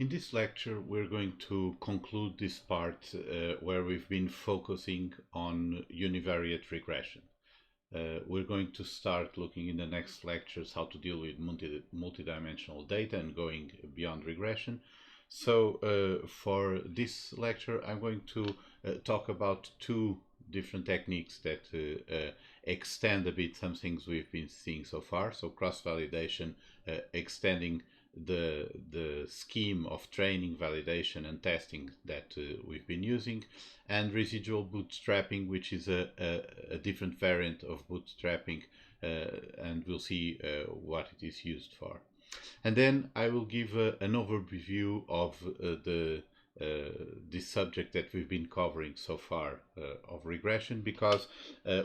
In this lecture, we're going to conclude this part where we've been focusing on univariate regression. We're going to start looking in the next lectures how to deal with multidimensional data and going beyond regression. So for this lecture, I'm going to talk about two different techniques that extend a bit some things we've been seeing so far. So cross-validation, extending the scheme of training, validation, and testing that we've been using, and residual bootstrapping, which is a different variant of bootstrapping, and we'll see what it is used for. And then I will give an overview of this subject that we've been covering so far of regression, because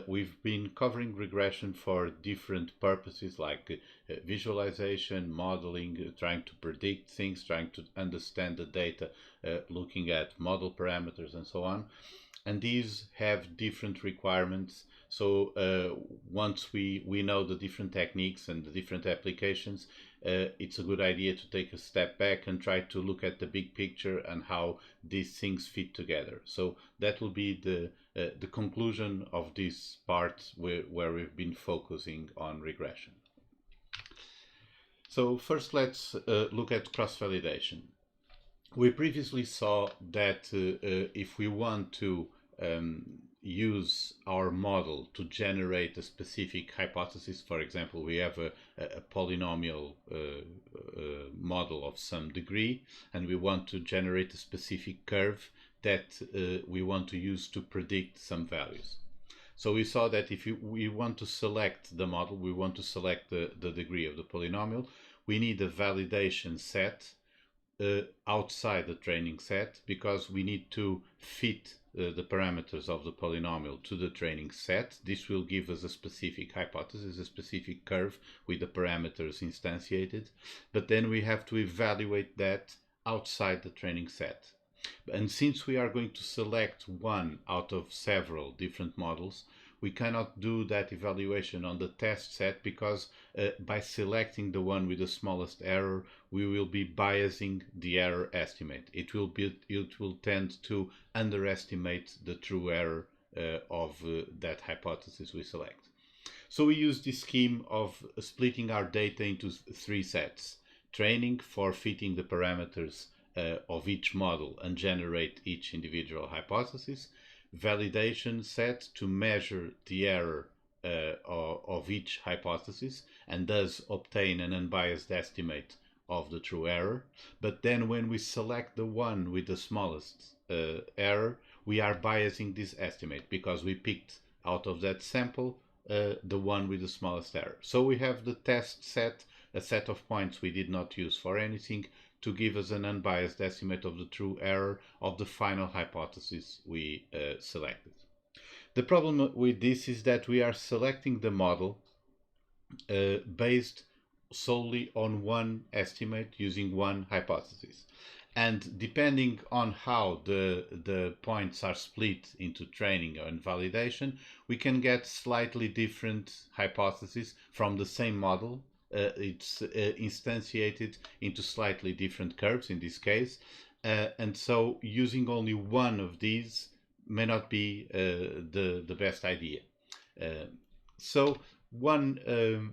we've been covering regression for different purposes like visualization, modeling, trying to predict things, trying to understand the data, looking at model parameters and so on. And these have different requirements. So once we know the different techniques and the different applications, it's a good idea to take a step back and try to look at the big picture and how these things fit together. So that will be the conclusion of this part where we've been focusing on regression. So first, let's look at cross-validation. We previously saw that if we want to use our model to generate a specific hypothesis, for example, we have a polynomial model of some degree, and we want to generate a specific curve that we want to use to predict some values. So we saw that if we want to select the model, we want to select the degree of the polynomial, we need a validation set outside the training set, because we need to fit the parameters of the polynomial to the training set. This will give us a specific hypothesis, a specific curve with the parameters instantiated, but then we have to evaluate that outside the training set. And since we are going to select one out of several different models, we cannot do that evaluation on the test set, because by selecting the one with the smallest error, we will be biasing the error estimate. It will tend to underestimate the true error of that hypothesis we select. So we use this scheme of splitting our data into three sets: training for fitting the parameters of each model and generate each individual hypothesis, validation set to measure the error of each hypothesis and thus obtain an unbiased estimate of the true error. But then when we select the one with the smallest error, we are biasing this estimate, because we picked out of that sample the one with the smallest error. So we have the test set, a set of points we did not use for anything, to give us an unbiased estimate of the true error of the final hypothesis we selected. The problem with this is that we are selecting the model based solely on one estimate using one hypothesis. And depending on how the points are split into training and validation, we can get slightly different hypotheses from the same model. It's instantiated into slightly different curves in this case, and so using only one of these may not be the best idea. So one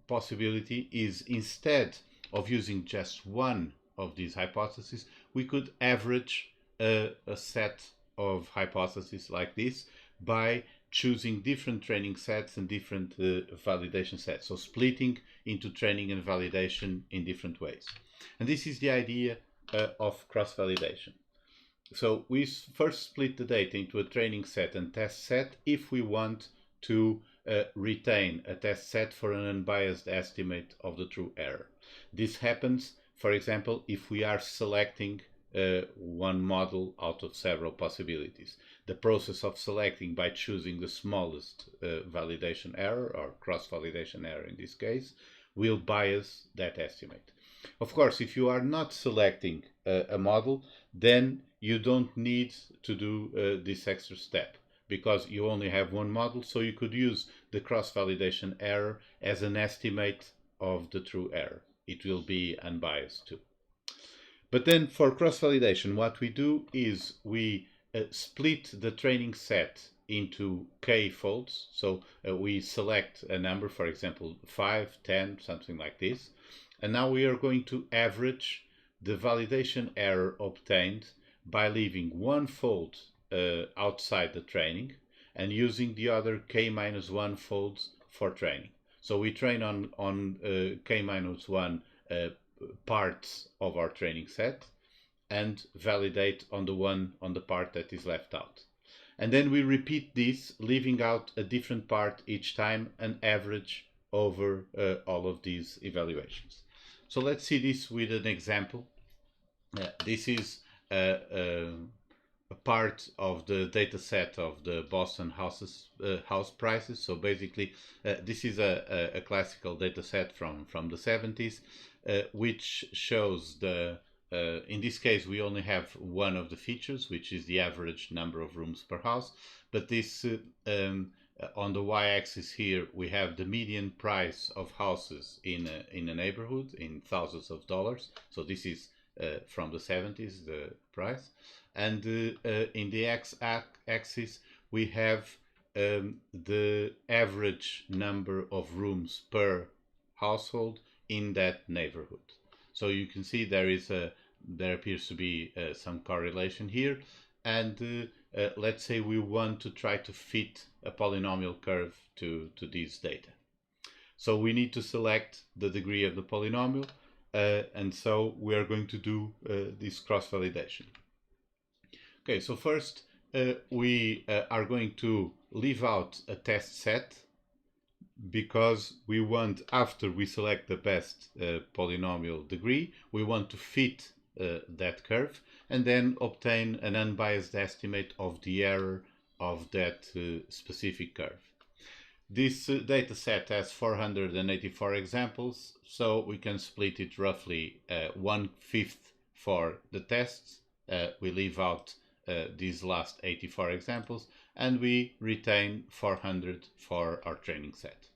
possibility is, instead of using just one of these hypotheses, we could average a set of hypotheses like this by choosing different training sets and different validation sets, so splitting into training and validation in different ways. And this is the idea of cross-validation. So we first split the data into a training set and test set if we want to retain a test set for an unbiased estimate of the true error. This happens, for example, if we are selecting one model out of several possibilities. The process of selecting by choosing the smallest validation error, or cross-validation error in this case, will bias that estimate. Of course, if you are not selecting a model, then you don't need to do this extra step, because you only have one model, so you could use the cross-validation error as an estimate of the true error. It will be unbiased too. But then for cross-validation, what we do is we split the training set into k folds. So we select a number, for example, 5, 10, something like this. And now we are going to average the validation error obtained by leaving one fold outside the training and using the other k-1 folds for training. So we train on k-1 parts of our training set and validate on the part that is left out. And then we repeat this, leaving out a different part each time and average over all of these evaluations. So let's see this with an example. This is a part of the data set of the Boston house prices. So basically, this is a classical data set from the 70s, which shows in this case, we only have one of the features, which is the average number of rooms per house. But this, on the y-axis here, we have the median price of houses in a neighborhood in thousands of dollars. So this is from the 70s, the price. And in the x-axis, we have the average number of rooms per household in that neighborhood. So you can see there appears to be some correlation here. And let's say we want to try to fit a polynomial curve to these data. So we need to select the degree of the polynomial. And so we are going to do this cross-validation. Okay, so first we are going to leave out a test set because we want, after we select the best polynomial degree, we want to fit that curve and then obtain an unbiased estimate of the error of that specific curve. This data set has 484 examples, so we can split it roughly 1/5 for the tests. We leave out these last 84 examples, and we retain 400 for our training set.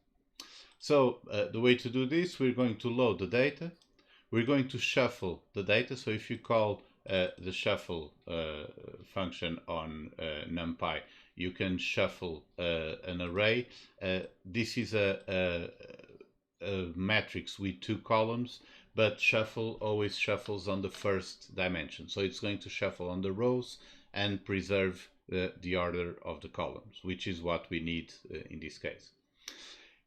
So the way to do this, we're going to load the data. We're going to shuffle the data. So if you call the shuffle function on NumPy, you can shuffle an array. This is a matrix with 2 columns, but shuffle always shuffles on the first dimension. So it's going to shuffle on the rows and preserve the order of the columns, which is what we need in this case.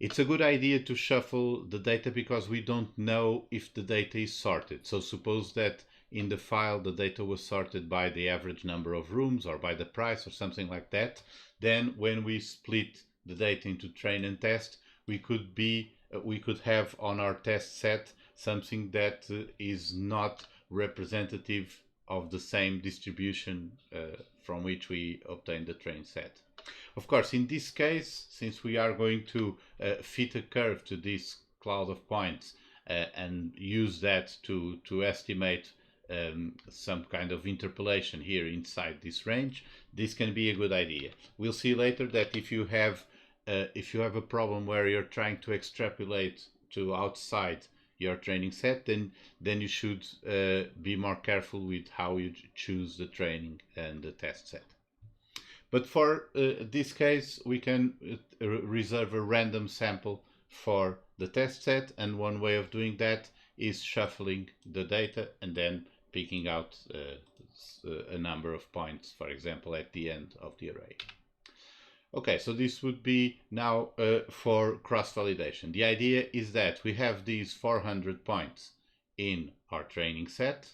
It's a good idea to shuffle the data because we don't know if the data is sorted. So suppose that in the file the data was sorted by the average number of rooms or by the price or something like that. Then when we split the data into train and test, we could have on our test set something that is not representative of the same distribution from which we obtain the train set. Of course, in this case, since we are going to fit a curve to this cloud of points and use that to estimate some kind of interpolation here inside this range, this can be a good idea. We'll see later that if you have a problem where you're trying to extrapolate to outside your training set, then you should be more careful with how you choose the training and the test set. But for this case, we can reserve a random sample for the test set, and one way of doing that is shuffling the data and then picking out a number of points, for example, at the end of the array. Okay, so this would be now for cross-validation. The idea is that we have these 400 points in our training set,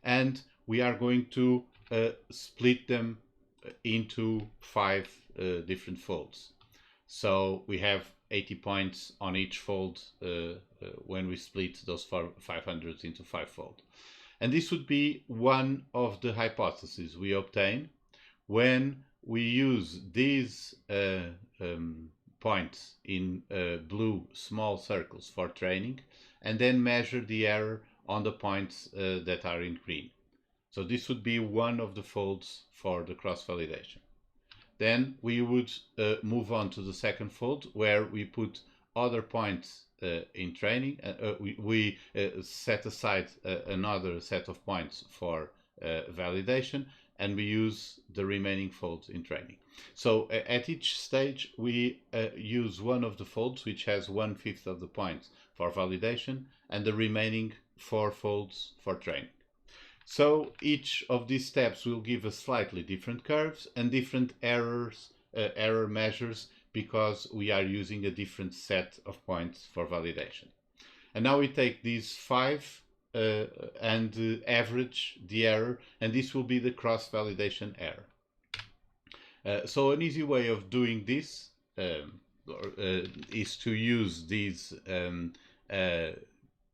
and we are going to split them into 5 different folds. So we have 80 points on each fold when we split those 500s into 5 folds. And this would be one of the hypotheses we obtain when we use these points in blue small circles for training and then measure the error on the points that are in green. So this would be one of the folds for the cross-validation. Then we would move on to the second fold where we put other points in training. We set aside another set of points for validation, and we use the remaining folds in training. So at each stage, we use one of the folds, which has 1/5 of the points for validation, and the remaining 4 folds for training. So each of these steps will give us slightly different curves and different error measures, because we are using a different set of points for validation. And now we take these 5 and average the error, and this will be the cross-validation error. So an easy way of doing this is to use these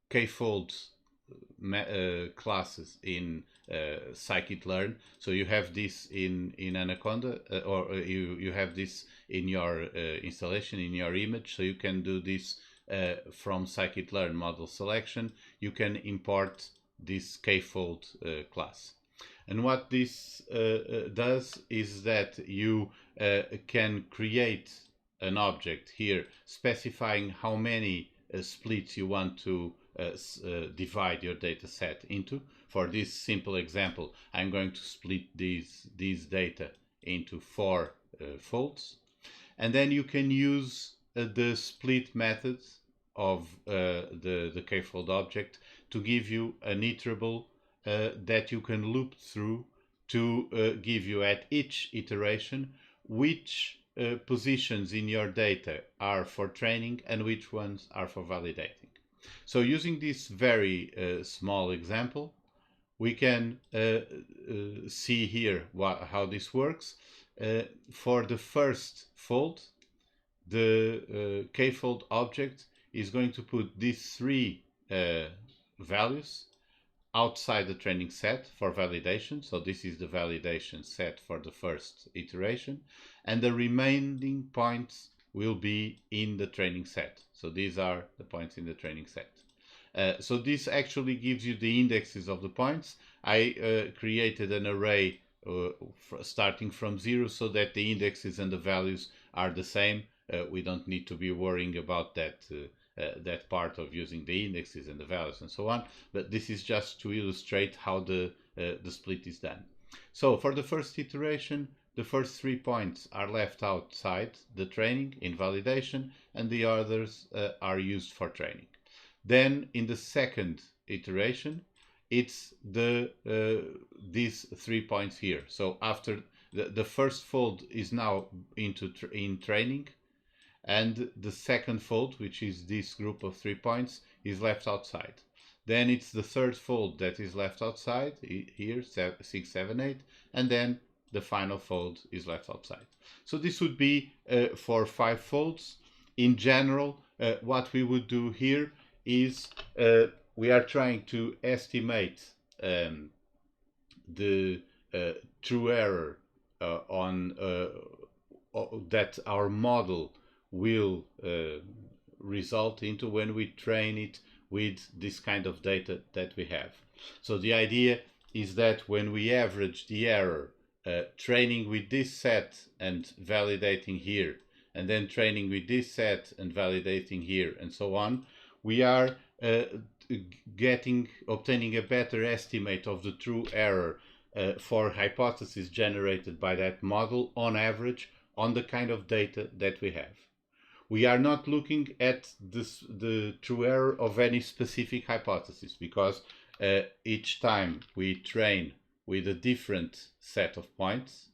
k-fold classes in scikit-learn. So you have this in Anaconda, or you have this in your installation, in your image. So you can do this from scikit-learn model selection. You can import this k-fold class. And what this does is that you can create an object here specifying how many splits you want to divide your data set into. For this simple example, I'm going to split these data into 4 folds. And then you can use the split method of the k-fold object to give you an iterable that you can loop through to give you at each iteration which positions in your data are for training and which ones are for validating. So using this very small example, we can see here how this works. For the first fold, the k-fold object is going to put these 3 values outside the training set for validation. So this is the validation set for the first iteration, and the remaining points will be in the training set. So these are the points in the training set. So this actually gives you the indexes of the points. I created an array starting from 0 so that the indexes and the values are the same. We don't need to be worrying about that part of using the indexes and the values and so on, but this is just to illustrate how the split is done. So for the first iteration, the first 3 points are left outside the training in validation, and the others are used for training. Then in the second iteration, it's these 3 points here. So after the first fold is now in training, and the second fold, which is this group of 3 points, is left outside. Then it's the third fold that is left outside, here, 6, 7, 8, and then the final fold is left outside. So this would be for 5 folds. In general, what we would do here is we are trying to estimate the true error that our model will result into when we train it with this kind of data that we have. So the idea is that when we average the error, training with this set and validating here, and then training with this set and validating here, and so on, we are obtaining a better estimate of the true error for hypotheses generated by that model on average on the kind of data that we have. We are not looking at the true error of any specific hypothesis, because each time we train with a different set of points,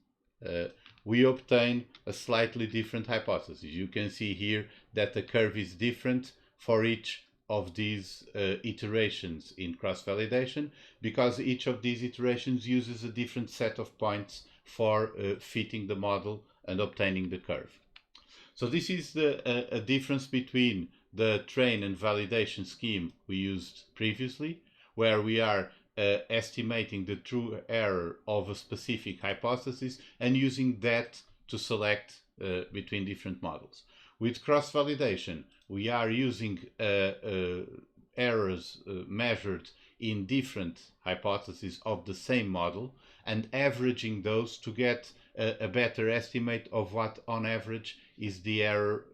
we obtain a slightly different hypothesis. You can see here that the curve is different for each of these iterations in cross-validation, because each of these iterations uses a different set of points for fitting the model and obtaining the curve. So this is a difference between the train and validation scheme we used previously, where we are estimating the true error of a specific hypothesis and using that to select between different models. With cross-validation, we are using errors measured in different hypotheses of the same model and averaging those to get a better estimate of what on average is the error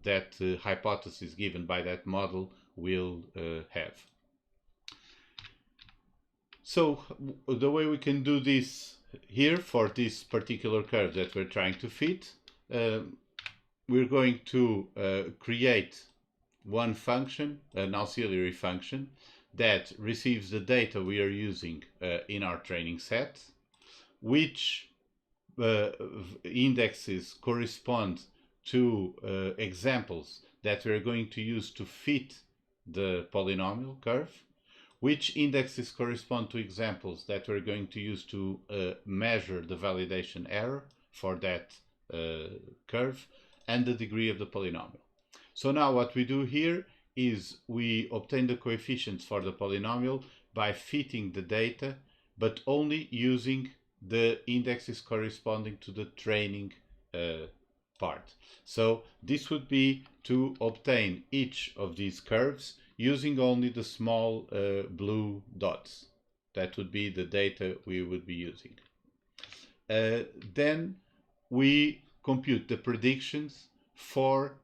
that hypothesis given by that model will have. So the way we can do this here for this particular curve that we're trying to fit, we're going to create one function, an auxiliary function, that receives the data we are using in our training set, which indexes correspond to examples that we're going to use to fit the polynomial curve, which indexes correspond to examples that we're going to use to measure the validation error for that curve, and the degree of the polynomial. So now what we do here is we obtain the coefficients for the polynomial by fitting the data, but only using the indexes corresponding to the training part. So this would be to obtain each of these curves using only the small blue dots. That would be the data we would be using. Then we compute the predictions for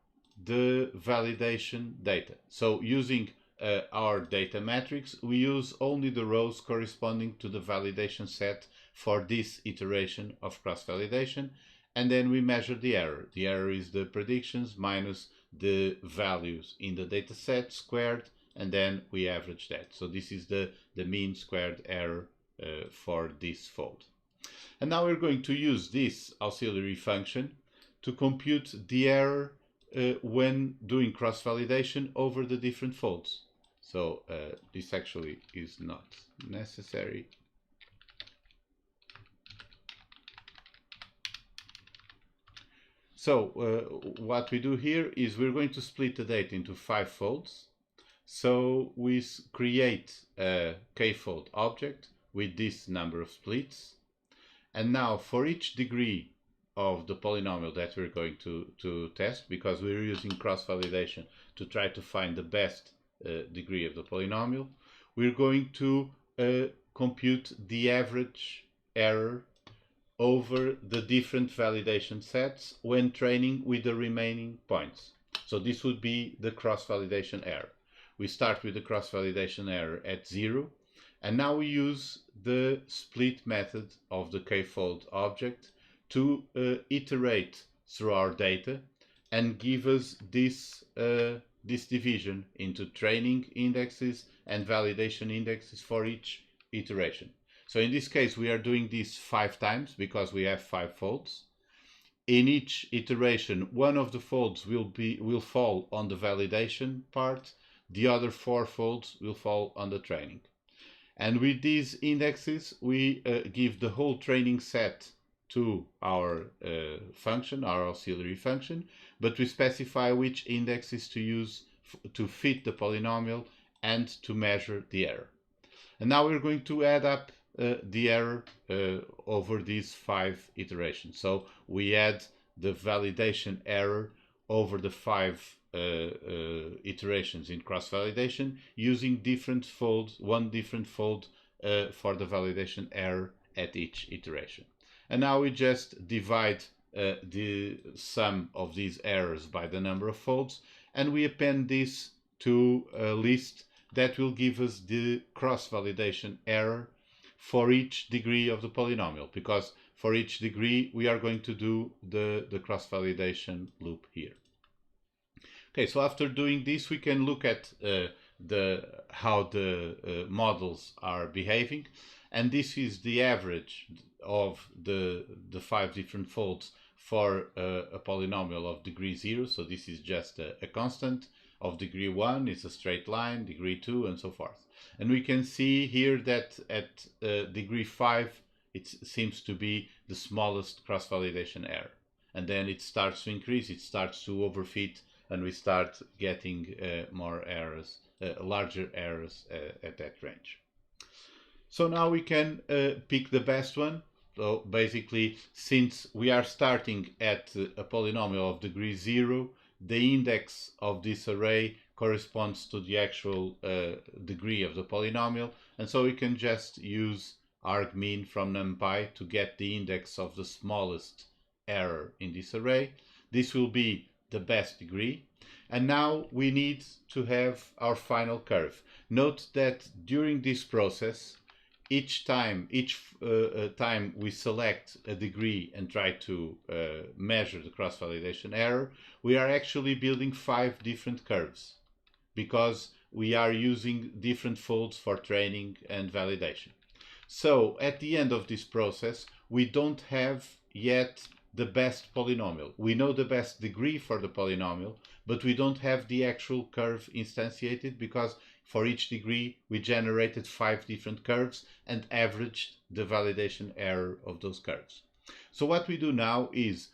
the validation data. So using our data matrix, we use only the rows corresponding to the validation set for this iteration of cross-validation, and then we measure the error. The error is the predictions minus the values in the data set squared, and then we average that. So this is the mean squared error for this fold. And now we're going to use this auxiliary function to compute the error when doing cross-validation over the different folds. So this actually is not necessary. So what we do here is we're going to split the data into 5 folds. So we create a k-fold object with this number of splits. And now for each degree of the polynomial that we're going to test, because we're using cross-validation to try to find the best degree of the polynomial, we're going to compute the average error over the different validation sets when training with the remaining points. So this would be the cross-validation error. We start with the cross-validation error at 0, and now we use the split method of the k-fold object to iterate through our data and give us this division into training indexes and validation indexes for each iteration. So in this case, we are doing this 5 times because we have 5 folds. In each iteration, one of the folds will fall on the validation part. The other 4 folds will fall on the training. And with these indexes, we give the whole training set to our function, our auxiliary function, but we specify which indexes to use to fit the polynomial and to measure the error. And now we're going to add up the error over these 5 iterations. So we add the validation error over the 5 iterations in cross-validation using different folds, one different fold for the validation error at each iteration. And now we just divide the sum of these errors by the number of folds, and we append this to a list that will give us the cross-validation error for each degree of the polynomial, because for each degree we are going to do the cross-validation loop here. Okay, so after doing this, we can look at how the models are behaving, and this is the average of the 5 different folds for a polynomial of degree 0. So this is just a constant. Of degree 1 is a straight line, degree 2, and so forth. And we can see here that at degree 5, it seems to be the smallest cross-validation error. And then it starts to increase, it starts to overfit, and we start getting more errors, larger errors at that range. So now we can pick the best one. So basically, since we are starting at a polynomial of degree 0, the index of this array corresponds to the actual degree of the polynomial, and so we can just use argmin from numpy to get the index of the smallest error in this array. This will be the best degree, and now we need to have our final curve. Note that during this process, each time we select a degree and try to measure the cross-validation error, we are actually building 5 different curves because we are using different folds for training and validation. So at the end of this process, we don't have yet the best polynomial. We know the best degree for the polynomial, but we don't have the actual curve instantiated because for each degree we generated 5 different curves and averaged the validation error of those curves. So what we do now is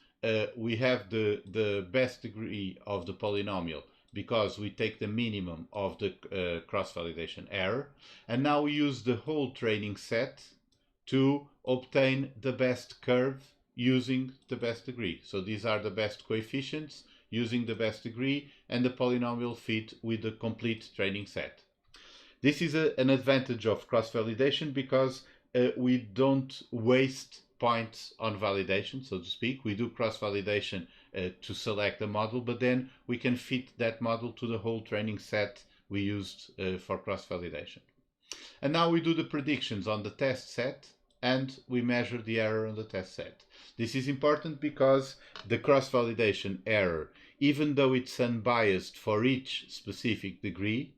we have the best degree of the polynomial because we take the minimum of the cross-validation error, and now we use the whole training set to obtain the best curve using the best degree. So these are the best coefficients using the best degree, and the polynomial fit with the complete training set. This is an advantage of cross-validation because we don't waste points on validation, so to speak. We do cross-validation to select a model, but then we can fit that model to the whole training set we used for cross-validation. And now we do the predictions on the test set and we measure the error on the test set. This is important because the cross-validation error, even though it's unbiased for each specific degree,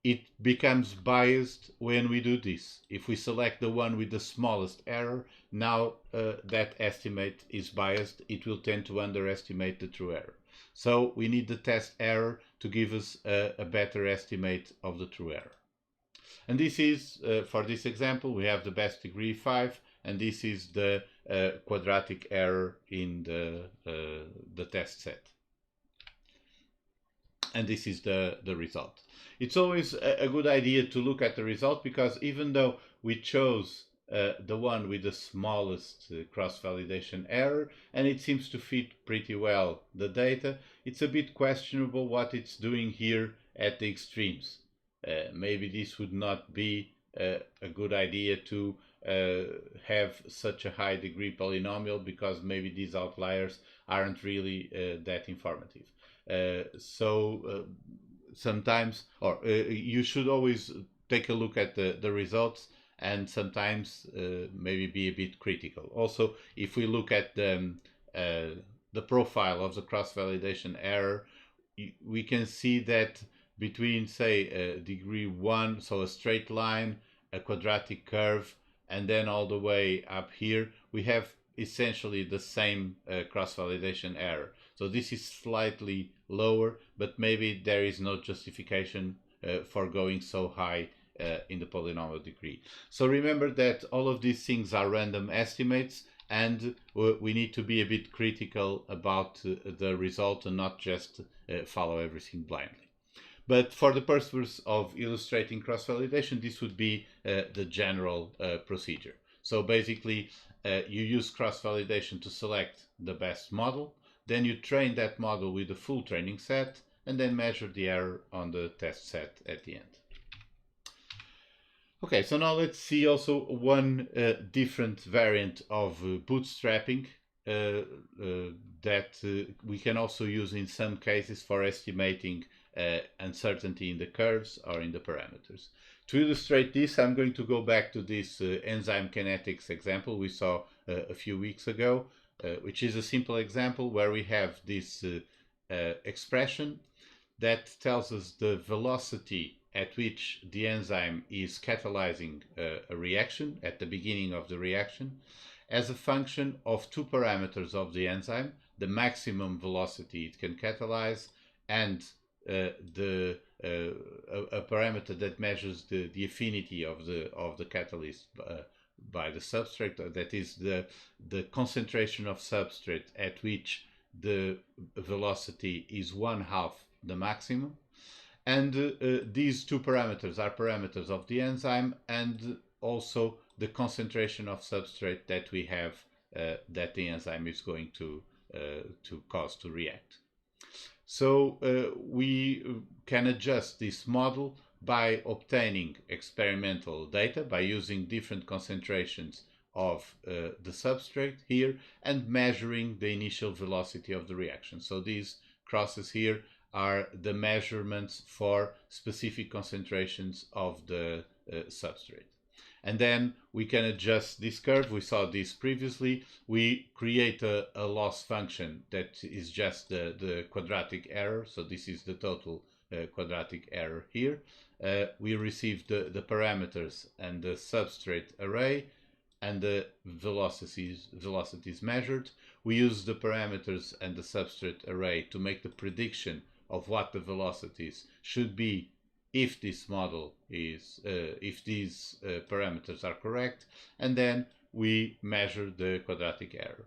it becomes biased when we do this. If we select the one with the smallest error, now that estimate is biased. It will tend to underestimate the true error. So we need the test error to give us a better estimate of the true error. And this is, for this example, we have the best degree 5, and this is the quadratic error in the test set. And this is the result. It's always a good idea to look at the result because even though we chose the one with the smallest cross-validation error and it seems to fit pretty well the data, it's a bit questionable what it's doing here at the extremes. Maybe this would not be a good idea to have such a high degree polynomial because maybe these outliers aren't really that informative. Sometimes, or you should always take a look at the results and sometimes maybe be a bit critical. Also, if we look at the profile of the cross-validation error, we can see that between, say, degree 1, so a straight line, a quadratic curve, and then all the way up here, we have essentially the same cross-validation error. So this is slightly lower, but maybe there is no justification for going so high in the polynomial degree. So remember that all of these things are random estimates, and we need to be a bit critical about the result and not just follow everything blindly. But for the purpose of illustrating cross-validation, this would be the general procedure. So basically, you use cross-validation to select the best model, then you train that model with the full training set, and then measure the error on the test set at the end. Okay, so now let's see also one different variant of bootstrapping that we can also use in some cases for estimating uncertainty in the curves or in the parameters. To illustrate this, I'm going to go back to this enzyme kinetics example we saw a few weeks ago, which is a simple example where we have this expression that tells us the velocity at which the enzyme is catalyzing a reaction at the beginning of the reaction as a function of 2 parameters of the enzyme, the maximum velocity it can catalyze and a parameter that measures the affinity of the catalyst by the substrate, that is the concentration of substrate at which the velocity is 1/2 the maximum. And these 2 parameters are parameters of the enzyme and also the concentration of substrate that we have that the enzyme is going to cause to react. So we can adjust this model by obtaining experimental data, by using different concentrations of the substrate here and measuring the initial velocity of the reaction. So these crosses here are the measurements for specific concentrations of the substrate. And then we can adjust this curve. We saw this previously. We create a loss function that is just the quadratic error. So this is the total quadratic error here. We receive the parameters and the substrate array and the velocities measured. We use the parameters and the substrate array to make the prediction of what the velocities should be if this model is, if these parameters are correct, and then we measure the quadratic error.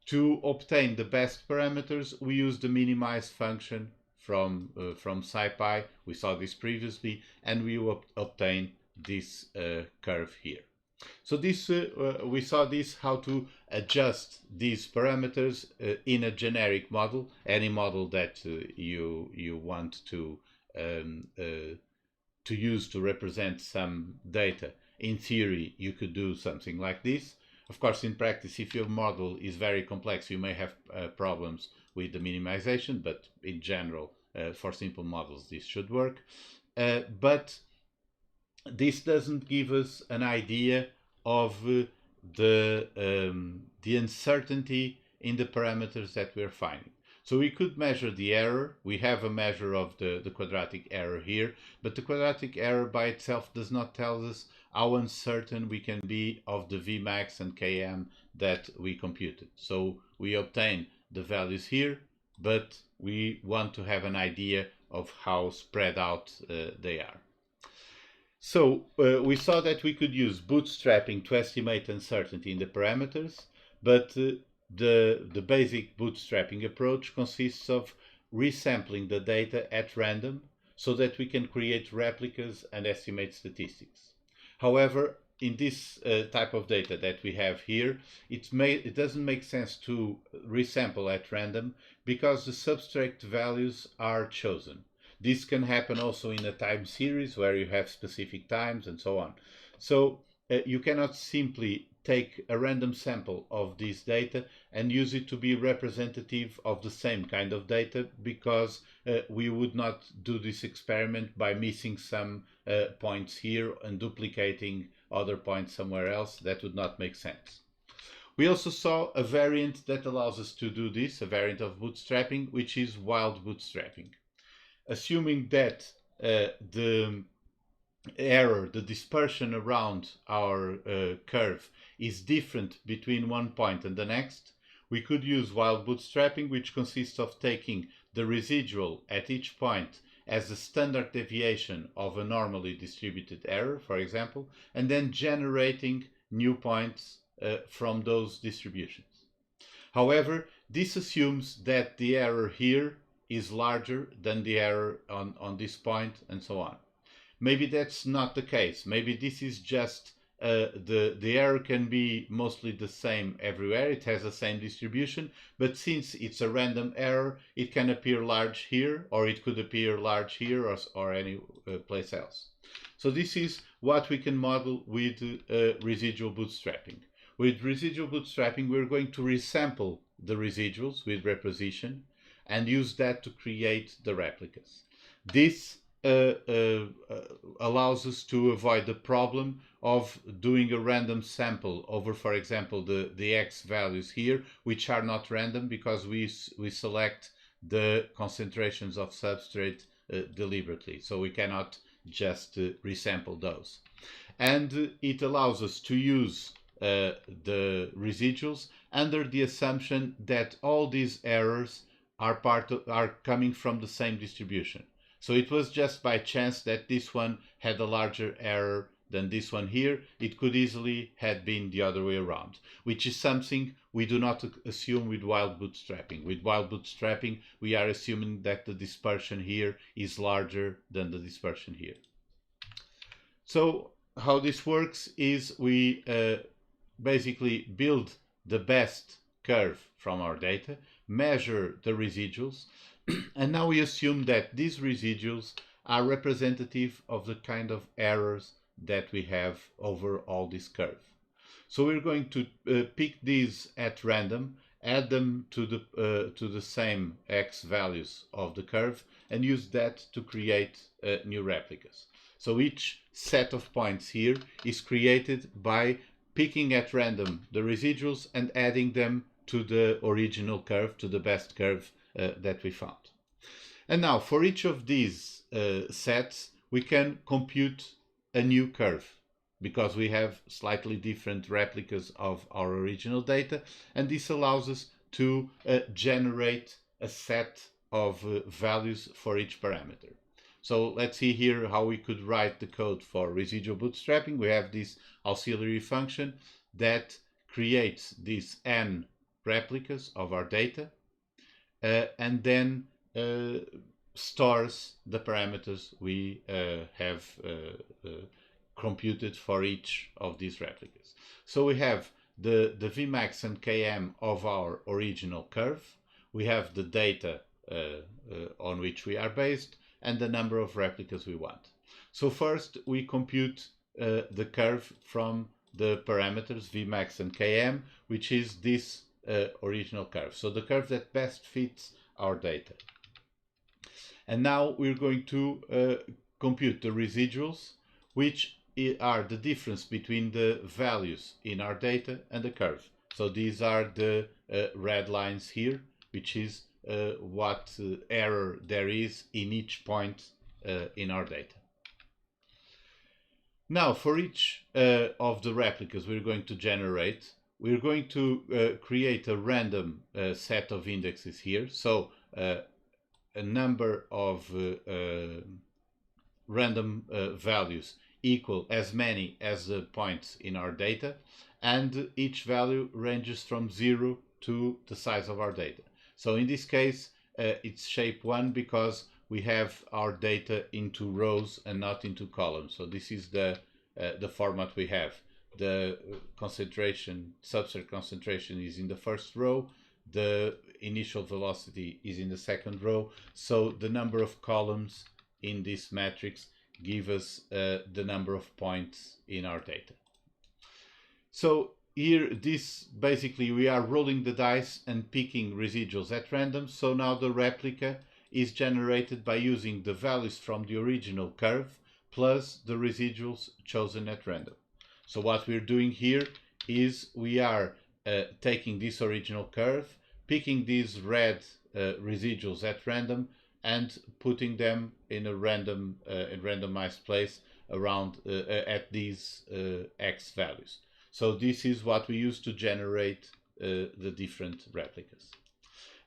To obtain the best parameters, we use the minimize function from SciPy. We saw this previously, and we obtain this curve here. So this we saw this how to adjust these parameters in a generic model, any model that you want to use to represent some data. In theory, you could do something like this. Of course, in practice, if your model is very complex, you may have problems with the minimization, but in general, for simple models, this should work. But this doesn't give us an idea of the uncertainty in the parameters that we're finding. So we could measure the error. We have a measure of the quadratic error here, but the quadratic error by itself does not tell us how uncertain we can be of the Vmax and Km that we computed. So we obtain the values here, but we want to have an idea of how spread out they are. So we saw that we could use bootstrapping to estimate uncertainty in the parameters, but the basic bootstrapping approach consists of resampling the data at random so that we can create replicas and estimate statistics. However, in this type of data that we have here, it doesn't make sense to resample at random because the substrate values are chosen. This can happen also in a time series where you have specific times and so on. So you cannot simply take a random sample of this data and use it to be representative of the same kind of data, because we would not do this experiment by missing some points here and duplicating other points somewhere else. That would not make sense. We also saw a variant that allows us to do this, a variant of bootstrapping, which is wild bootstrapping. Assuming that the error, the dispersion around our curve is different between one point and the next, we could use wild bootstrapping, which consists of taking the residual at each point as the standard deviation of a normally distributed error, for example, and then generating new points from those distributions. However, this assumes that the error here is larger than the error on this point, and so on. Maybe that's not the case. Maybe this is just the error can be mostly the same everywhere. It has the same distribution, but since it's a random error, it can appear large here, or it could appear large here, or any place else. So this is what we can model with residual bootstrapping. With residual bootstrapping, we're going to resample the residuals with reposition and use that to create the replicas. This allows us to avoid the problem of doing a random sample over, for example, the X values here, which are not random because we select the concentrations of substrate deliberately. So we cannot just resample those. And it allows us to use the residuals under the assumption that all these errors are coming from the same distribution. So it was just by chance that this one had a larger error than this one here. It could easily have been the other way around, which is something we do not assume with wild bootstrapping. With wild bootstrapping, we are assuming that the dispersion here is larger than the dispersion here. So how this works is we basically build the best curve from our data, measure the residuals, and now we assume that these residuals are representative of the kind of errors that we have over all this curve. So we're going to pick these at random, add them to the same x values of the curve, and use that to create new replicas. So each set of points here is created by picking at random the residuals and adding them to the original curve, to the best curve that we found. And now for each of these sets, we can compute a new curve, because we have slightly different replicas of our original data, and this allows us to generate a set of values for each parameter. So let's see here how we could write the code for residual bootstrapping. We have this auxiliary function that creates these n replicas of our data and then stores the parameters we have computed for each of these replicas. So we have the Vmax and Km of our original curve, we have the data on which we are based, and the number of replicas we want. So first we compute the curve from the parameters Vmax and Km, which is this original curve. So the curve that best fits our data. And now we're going to compute the residuals, which are the difference between the values in our data and the curve. So these are the red lines here, which is what error there is in each point in our data. Now for each of the replicas we're going to generate, we're going to create a random set of indexes here. So a number of random values equal as many as the points in our data, and each value ranges from 0 to the size of our data. So in this case it's shape 1 because we have our data into rows and not into columns. So this is the format we have. The concentration, substrate concentration, is in the first row, the initial velocity is in the second row, so the number of columns in this matrix give us the number of points in our data. So here, this basically, we are rolling the dice and picking residuals at random. So now the replica is generated by using the values from the original curve plus the residuals chosen at random. So what we're doing here is we are taking this original curve, picking these red residuals at random, and putting them in a random randomized place around at these x values. So this is what we use to generate the different replicas.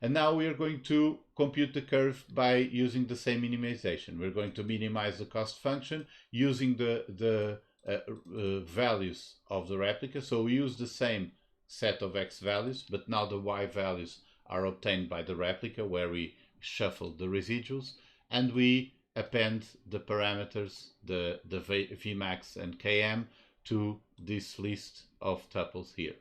And now we are going to compute the curve by using the same minimization. We're going to minimize the cost function using the values of the replica. So we use the same set of x values, but now the y values are obtained by the replica, where we shuffle the residuals, and we append the parameters, the Vmax and Km, to this list of tuples here.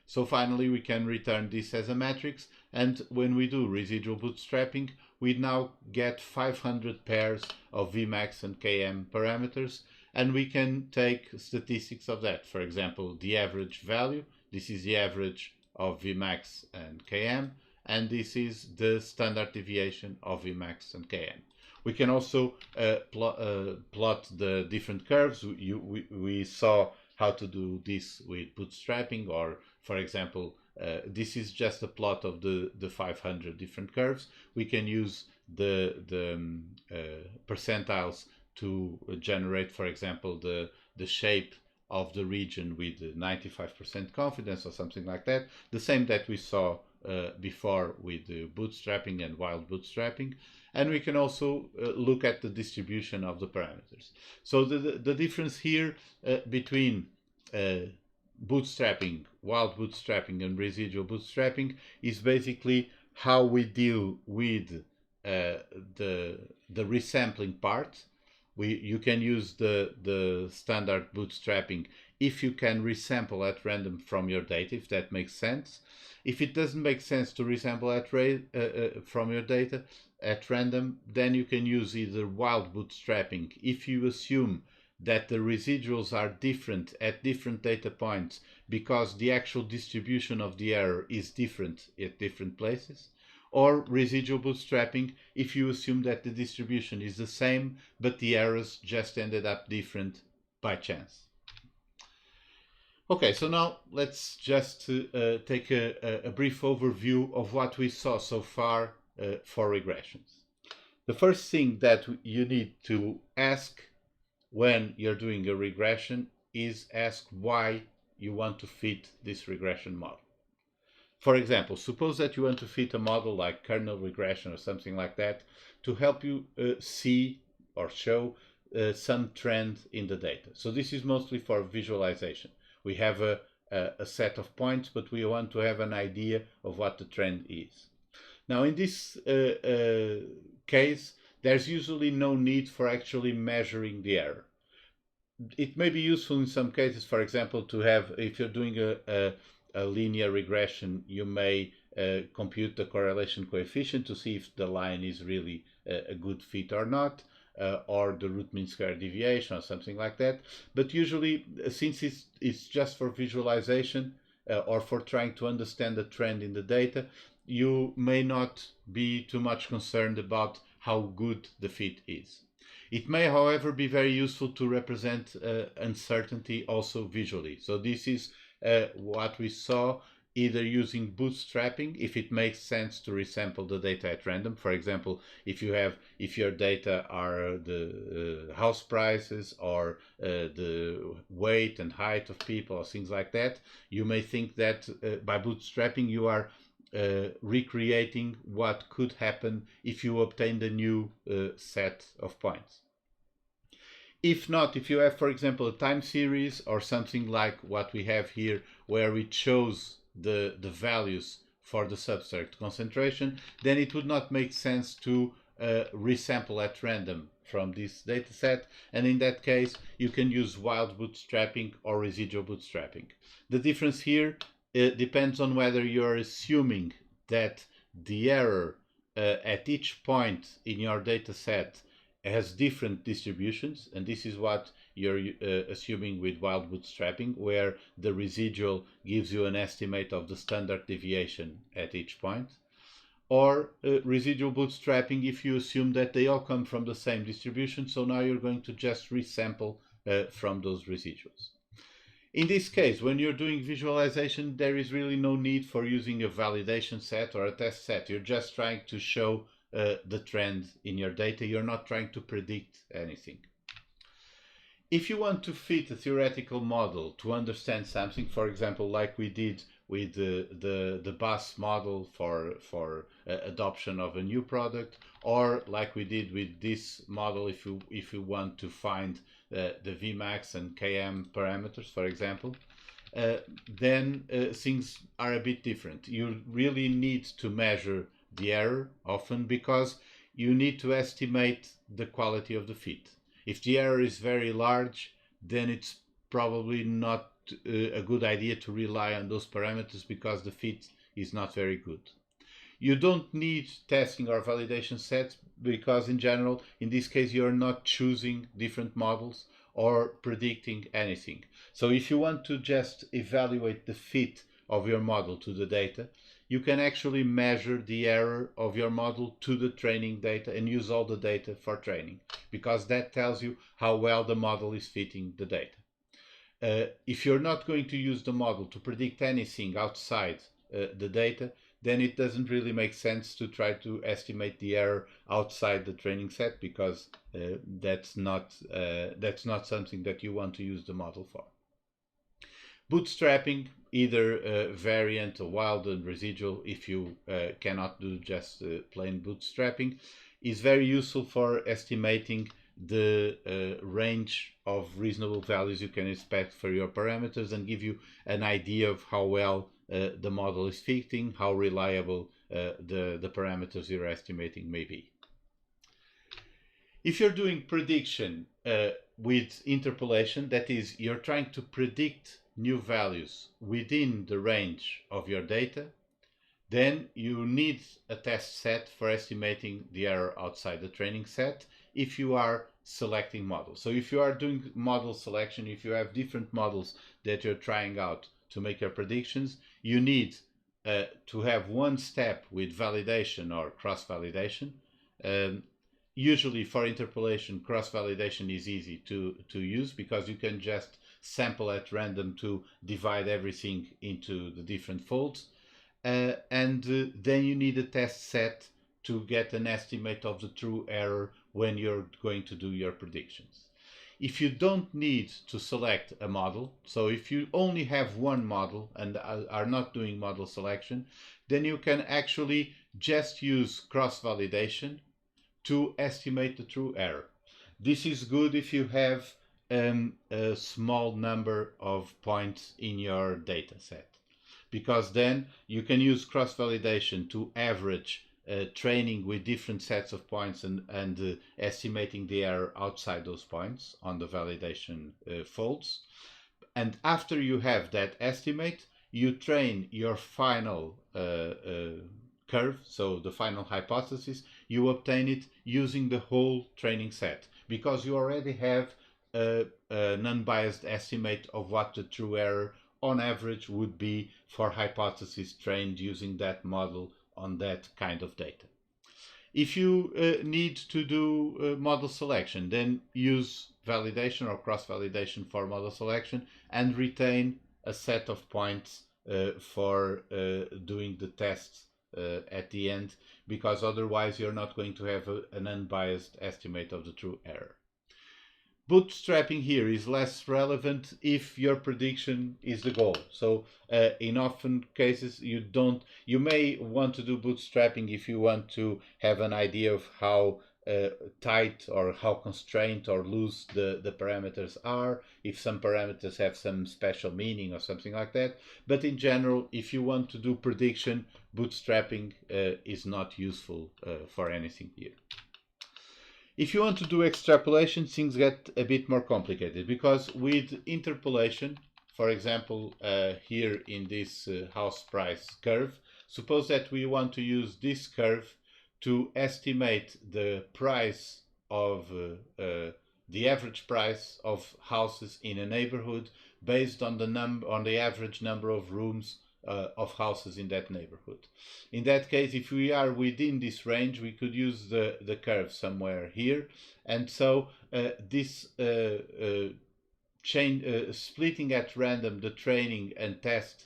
So finally we can return this as a matrix, and when we do residual bootstrapping, we now get 500 pairs of Vmax and Km parameters, and we can take statistics of that. For example, the average value, this is the average of Vmax and Km, and this is the standard deviation of Vmax and Km. We can also plot the different curves. We saw how to do this with bootstrapping, or for example, this is just a plot of the 500 different curves. We can use the percentiles to generate, for example, the shape of the region with 95% confidence or something like that. The same that we saw before with bootstrapping and wild bootstrapping. And we can also look at the distribution of the parameters. So the difference here between bootstrapping, wild bootstrapping, and residual bootstrapping is basically how we deal with the resampling part. You can use the standard bootstrapping if you can resample at random from your data, if that makes sense. If it doesn't make sense to resample from your data at random, then you can use either wild bootstrapping if you assume that the residuals are different at different data points because the actual distribution of the error is different at different places, or residual bootstrapping if you assume that the distribution is the same but the errors just ended up different by chance. Okay, so now let's just take a brief overview of what we saw so far for regressions. The first thing that you need to ask when you're doing a regression is ask why you want to fit this regression model. For example, suppose that you want to fit a model like kernel regression or something like that to help you see or show some trend in the data. So this is mostly for visualization. We have a set of points, but we want to have an idea of what the trend is. Now, in this case, there's usually no need for actually measuring the error. It may be useful in some cases, for example, to have, if you're doing a linear regression, you may compute the correlation coefficient to see if the line is really a good fit or not, or the root mean square deviation or something like that. But usually, since it's just for visualization or for trying to understand the trend in the data, you may not be too much concerned about how good the fit is. It may, however, be very useful to represent uncertainty also visually. So this is what we saw, either using bootstrapping, if it makes sense to resample the data at random. For example, if your data are the house prices or the weight and height of people or things like that, you may think that by bootstrapping you are recreating what could happen if you obtained a new set of points. If not, if you have, for example, a time series or something like what we have here, where it shows the values for the substrate concentration, then it would not make sense to resample at random from this data set. And in that case, you can use wild bootstrapping or residual bootstrapping. The difference here depends on whether you're assuming that the error at each point in your data set has different distributions, and this is what you're assuming with wild bootstrapping, where the residual gives you an estimate of the standard deviation at each point, or residual bootstrapping if you assume that they all come from the same distribution, so now you're going to just resample from those residuals. In this case, when you're doing visualization, there is really no need for using a validation set or a test set. You're just trying to show the trend in your data. You're not trying to predict anything. If you want to fit a theoretical model to understand something, for example, like we did with the BAS model for adoption of a new product, or like we did with this model if you want to find the Vmax and Km parameters, for example, then things are a bit different. You really need to measure the error often because you need to estimate the quality of the fit. If the error is very large, then it's probably not a good idea to rely on those parameters because the fit is not very good. You don't need testing or validation sets because in general, in this case, you're not choosing different models or predicting anything. So if you want to just evaluate the fit of your model to the data, you can actually measure the error of your model to the training data and use all the data for training, because that tells you how well the model is fitting the data. If you're not going to use the model to predict anything outside the data, then it doesn't really make sense to try to estimate the error outside the training set, because that's not something that you want to use the model for. Bootstrapping, either variant or wild and residual, if you cannot do just plain bootstrapping, is very useful for estimating the range of reasonable values you can expect for your parameters and give you an idea of how well the model is fitting, how reliable the parameters you're estimating may be. If you're doing prediction, with interpolation, that is, you're trying to predict new values within the range of your data, then you need a test set for estimating the error outside the training set if you are selecting models. So if you are doing model selection, if you have different models that you're trying out to make your predictions, you need to have one step with validation or cross-validation. Usually for interpolation, cross-validation is easy to use because you can just sample at random to divide everything into the different folds. Then you need a test set to get an estimate of the true error when you're going to do your predictions. If you don't need to select a model, so if you only have one model and are not doing model selection, then you can actually just use cross-validation to estimate the true error. This is good if you have a small number of points in your data set, because then you can use cross-validation to average training with different sets of points and estimating the error outside those points on the validation folds. And after you have that estimate, you train your final curve, so the final hypothesis. You obtain it using the whole training set because you already have an unbiased estimate of what the true error on average would be for hypotheses trained using that model on that kind of data. If you need to do model selection, then use validation or cross-validation for model selection and retain a set of points for doing the tests at the end, because otherwise you're not going to have an unbiased estimate of the true error. Bootstrapping here is less relevant if your prediction is the goal. So in often cases you may want to do bootstrapping if you want to have an idea of how tight or how constrained or loose the parameters are, if some parameters have some special meaning or something like that. But in general, if you want to do prediction, bootstrapping is not useful for anything here. If you want to do extrapolation, things get a bit more complicated, because with interpolation, for example, here in this house price curve, suppose that we want to use this curve to estimate the price of the average price of houses in a neighborhood based on the average number of rooms of houses in that neighborhood. In that case, if we are within this range, we could use the curve somewhere here, and so this splitting at random the training and test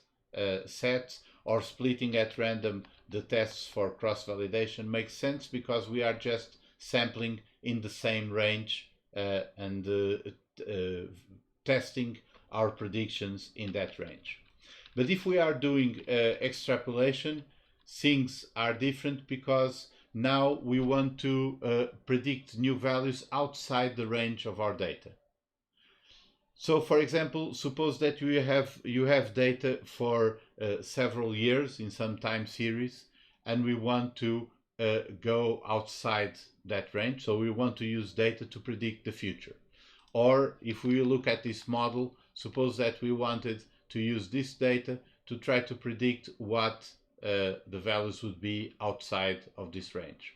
sets, or splitting at random the tests for cross-validation makes sense, because we are just sampling in the same range and testing our predictions in that range. But if we are doing extrapolation, things are different, because now we want to predict new values outside the range of our data. So, for example, suppose that you have data for several years in some time series, and we want to go outside that range. So we want to use data to predict the future. Or if we look at this model, suppose that we wanted to use this data to try to predict what the values would be outside of this range.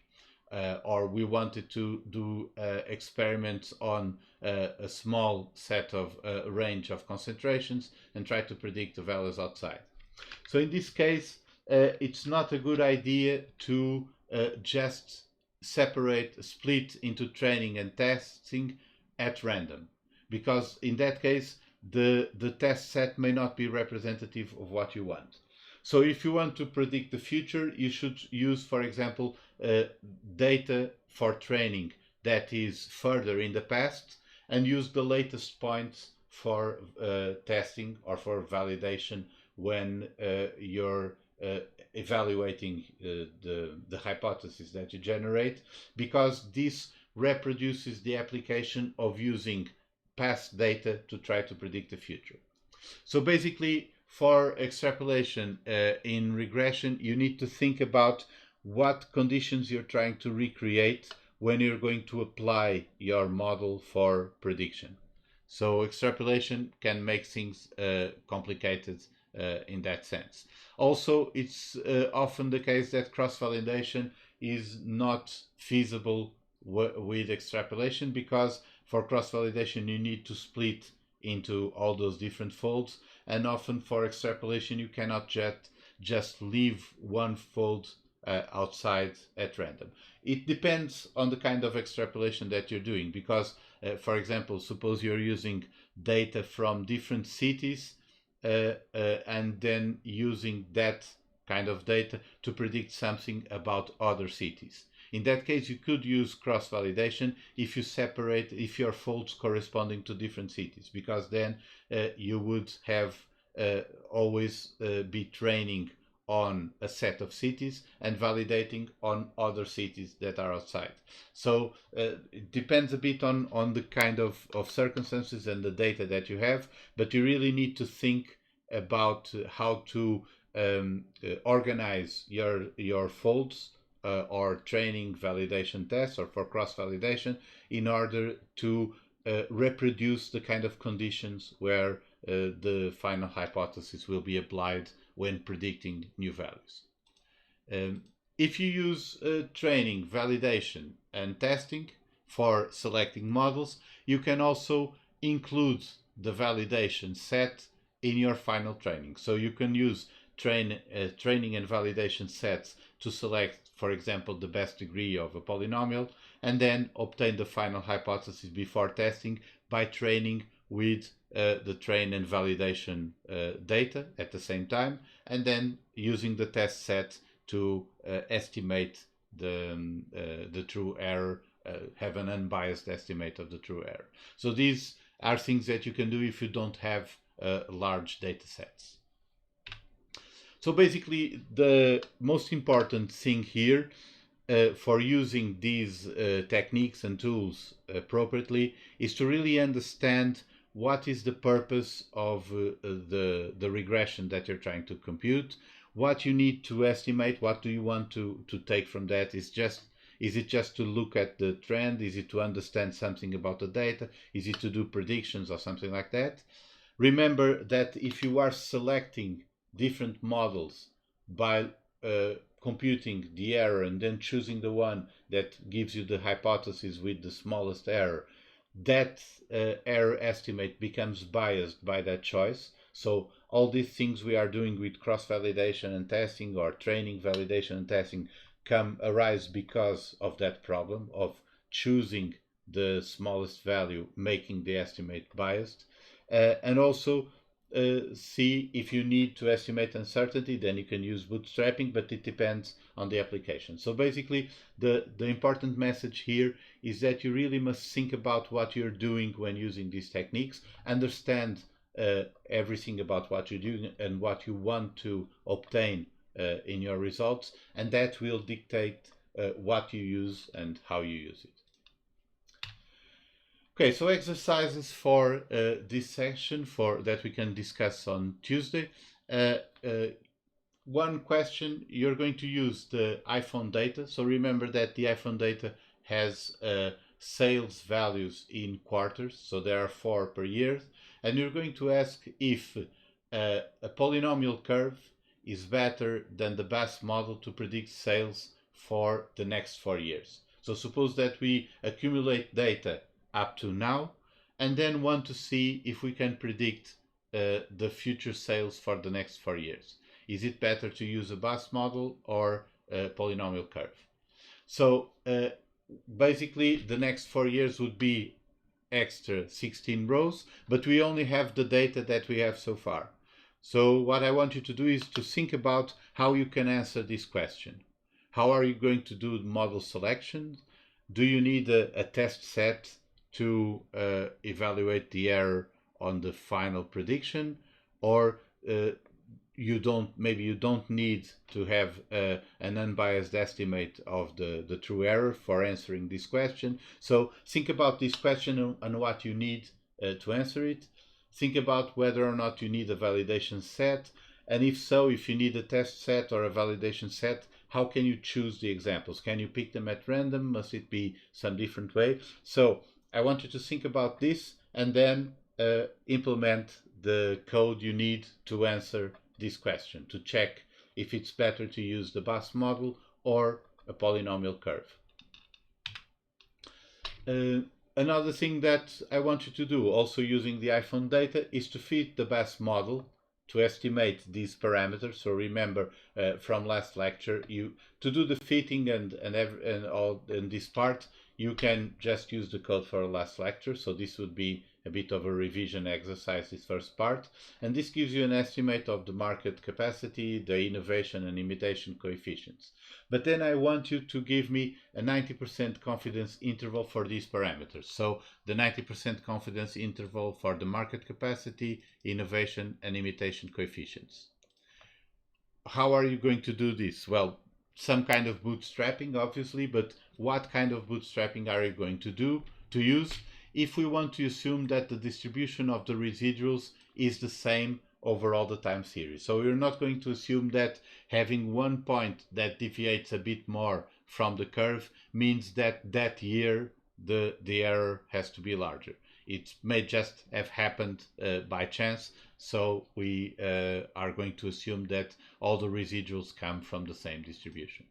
Or we wanted to do experiments on a small set of range of concentrations and try to predict the values outside. So in this case, it's not a good idea to just split into training and testing at random, because in that case, the test set may not be representative of what you want. So if you want to predict the future, you should use, for example, data for training that is further in the past, and use the latest points for testing or for validation when you're evaluating the hypothesis that you generate, because this reproduces the application of using past data to try to predict the future. So basically, for extrapolation in regression, you need to think about what conditions you're trying to recreate when you're going to apply your model for prediction. So extrapolation can make things complicated in that sense. Also, it's often the case that cross-validation is not feasible with extrapolation, because for cross-validation you need to split into all those different folds, and often for extrapolation you cannot just leave one fold outside at random. It depends on the kind of extrapolation that you're doing, because for example, suppose you're using data from different cities and then using that kind of data to predict something about other cities. In that case, you could use cross-validation if you separate, if your folds corresponding to different cities, because then you would have always be training on a set of cities and validating on other cities that are outside. So it depends a bit on the kind of circumstances and the data that you have, but you really need to think about how to organize your folds or training validation tests, or for cross-validation, in order to reproduce the kind of conditions where the final hypothesis will be applied when predicting new values. If you use training, validation, and testing for selecting models, you can also include the validation set in your final training. So you can use training and validation sets to select, for example, the best degree of a polynomial, and then obtain the final hypothesis before testing by training with the train and validation data at the same time, and then using the test set to estimate the true error, have an unbiased estimate of the true error. So these are things that you can do if you don't have large data sets. So basically, the most important thing here for using these techniques and tools appropriately is to really understand what is the purpose of the regression that you're trying to compute, what you need to estimate, what do you want to take from that. Is it just to look at the trend? Is it to understand something about the data? Is it to do predictions or something like that? Remember that if you are selecting different models by computing the error and then choosing the one that gives you the hypothesis with the smallest error, that error estimate becomes biased by that choice. So all these things we are doing with cross-validation and testing, or training, validation, and testing, arise because of that problem of choosing the smallest value, making the estimate biased. And also see, if you need to estimate uncertainty, then you can use bootstrapping, but it depends on the application. So basically, the important message here is that you really must think about what you're doing when using these techniques, understand everything about what you're doing and what you want to obtain in your results, and that will dictate what you use and how you use it. Okay, so exercises for this section that we can discuss on Tuesday. One question, you're going to use the iPhone data. So remember that the iPhone data has sales values in quarters, so there are 4 per year. And you're going to ask if a polynomial curve is better than the BAS model to predict sales for the next 4 years. So suppose that we accumulate data up to now, and then want to see if we can predict the future sales for the next 4 years. Is it better to use a BAS model or a polynomial curve? So basically, the next 4 years would be extra 16 rows, but we only have the data that we have so far. So what I want you to do is to think about how you can answer this question. How are you going to do model selection? Do you need a test set to evaluate the error on the final prediction, or maybe you don't need to have an unbiased estimate of the true error for answering this question. So think about this question and what you need to answer it. Think about whether or not you need a validation set, and if so, if you need a test set or a validation set, how can you choose the examples? Can you pick them at random? Must it be some different way? So I want you to think about this and then implement the code you need to answer this question, to check if it's better to use the bus model or a polynomial curve. Another thing that I want you to do, also using the iPhone data, is to fit the bus model to estimate these parameters. So remember from last lecture, to do the fitting and this part, you can just use the code for last lecture. So this would be a bit of a revision exercise, this first part. And this gives you an estimate of the market capacity, the innovation and imitation coefficients. But then I want you to give me a 90% confidence interval for these parameters. So the 90% confidence interval for the market capacity, innovation and imitation coefficients. How are you going to do this? Well, some kind of bootstrapping, obviously, but what kind of bootstrapping are you going to use if we want to assume that the distribution of the residuals is the same over all the time series? So we're not going to assume that having one point that deviates a bit more from the curve means that that year the error has to be larger. It may just have happened by chance, so we are going to assume that all the residuals come from the same distribution.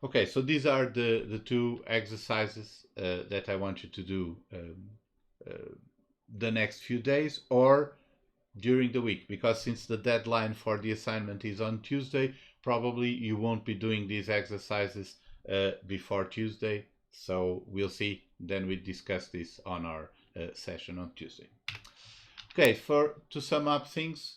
Okay, so these are the two exercises that I want you to do the next few days or during the week, because since the deadline for the assignment is on Tuesday, probably you won't be doing these exercises before Tuesday. So we'll see, then we discuss this on our session on Tuesday. Okay, to sum up things,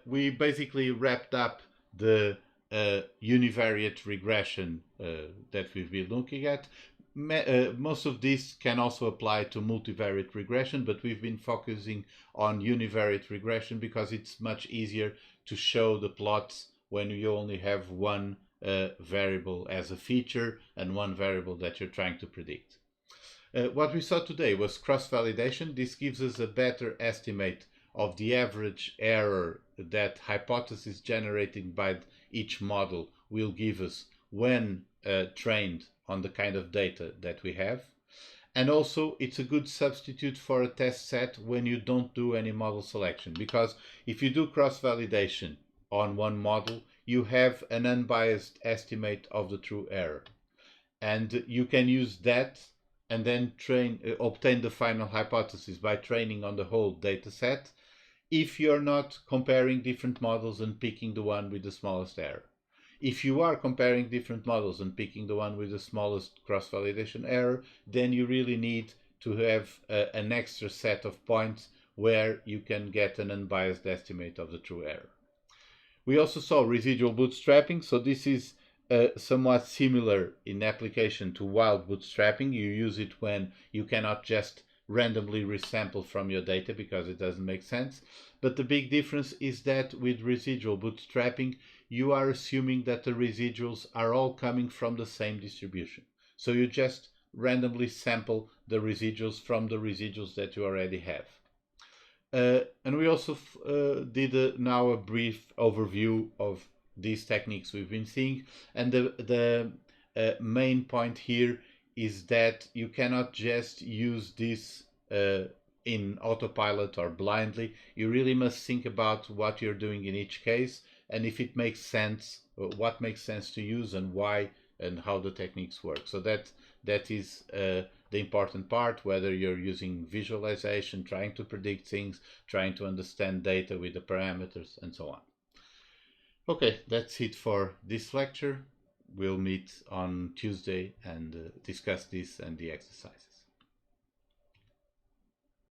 we basically wrapped up the univariate regression that we've been looking at. Most of this can also apply to multivariate regression, but we've been focusing on univariate regression because it's much easier to show the plots when you only have one variable as a feature and one variable that you're trying to predict. What we saw today was cross-validation. This gives us a better estimate of the average error that hypothesis generated by each model will give us when trained on the kind of data that we have. And also it's a good substitute for a test set when you don't do any model selection, because if you do cross-validation on one model, you have an unbiased estimate of the true error. And you can use that and then obtain the final hypothesis by training on the whole data set if you're not comparing different models and picking the one with the smallest error. If you are comparing different models and picking the one with the smallest cross-validation error, then you really need to have an extra set of points where you can get an unbiased estimate of the true error. We also saw residual bootstrapping. So this is somewhat similar in application to wild bootstrapping. You use it when you cannot just randomly resample from your data because it doesn't make sense. But the big difference is that with residual bootstrapping, you are assuming that the residuals are all coming from the same distribution. So you just randomly sample the residuals from the residuals that you already have. And we also did now a brief overview of these techniques we've been seeing. And the main point here is that you cannot just use this in autopilot or blindly. You really must think about what you're doing in each case and if it makes sense, what makes sense to use and why and how the techniques work. So that is the important part, whether you're using visualization, trying to predict things, trying to understand data with the parameters and so on. Okay, that's it for this lecture. We'll meet on Tuesday and discuss this and the exercise.